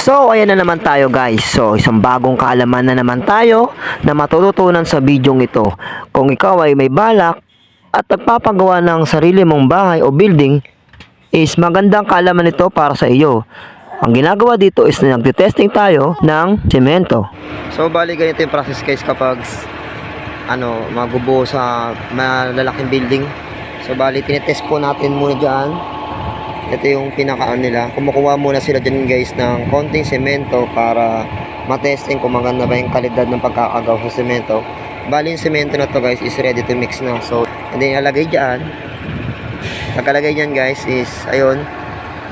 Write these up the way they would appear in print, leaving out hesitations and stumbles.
So, ayan na naman tayo guys. So, isang bagong kaalaman na naman tayo na matututunan sa bidyong ito. Kung ikaw ay may balak at nagpapagawa ng sarili mong bahay o building, is magandang kaalaman ito para sa iyo. Ang ginagawa dito is na nagtitesting tayo ng semento. So, bali ganito yung process guys kapag magubuo sa malalaking building. So, bali tinitest po natin muna dyan. Ito yung pinakaan nila. Kumukuha muna sila dyan guys ng konting semento para matesting kung maganda ba yung kalidad ng pagkakagawa sa semento. Bali yung semento na to guys is ready to mix na. So, hindi nilalagay dyan. Pagkalagay dyan guys is, ayun,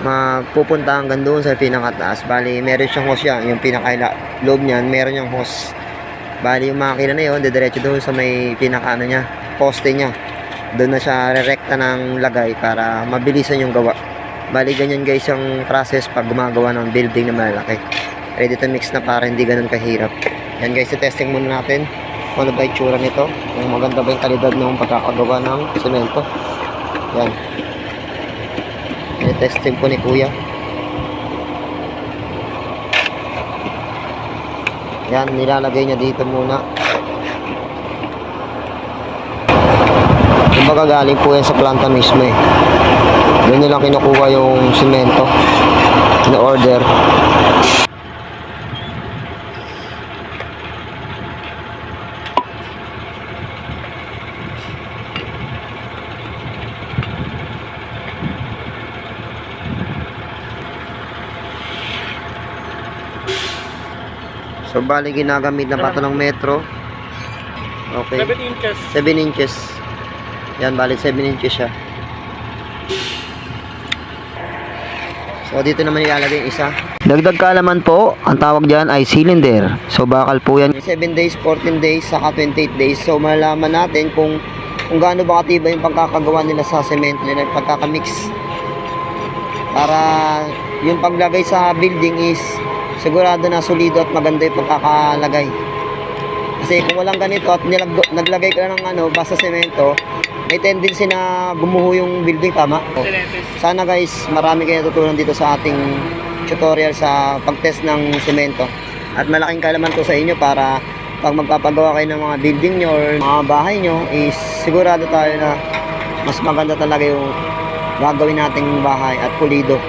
magpupunta hanggang doon sa pinakataas. Bali, meron siyang hose yan. Yung pinaka-loob niyan, meron yung hose. Bali, yung makina na yun, didiretso doon sa may pinakaano niya, poste niya. Doon na siya re-recta ng lagay para mabilisan yung gawa. Bali, ganyan guys yung process pag gumagawa ng building na malalaki. Ready to mix na para hindi ganun kahirap. Yan guys, testing muna natin kung ano ba yung tsura nito. Kung maganda ba yung kalidad ng pagkakagawa ng semento. Yan. Testing po ni Kuya. Yan, nilalagay niya dito muna. Kumbaga galing po yan sa planta mismo eh. Doon nilang kinukuha yung semento na order. So bali ginagamit na pato ng metro. Okay. 7 inches. 7 inches. Yan, bali 7 inches siya. So dito naman ilalagay yung isa. Dagdag kaalaman po, ang tawag dyan ay cylinder. So bakal po yan. 7 days, 14 days, saka 28 days. So malalaman natin kung gaano ba katibay yung pagkakagawa nila sa semento nila, pagkakamix. Para yung paglagay sa building is sigurado na solido at maganda yung pagkakalagay. Kasi kung walang ganito at naglagay ka ng basta semento, may tendency na gumuho yung building, tama? Sana guys, marami kayo natutunan dito sa ating tutorial sa pagtest ng semento. At malaking kaalaman ko sa inyo para pag magpapagawa kayo ng mga building nyo or mga bahay nyo, is sigurado tayo na mas maganda talaga yung gagawin nating bahay at pulido.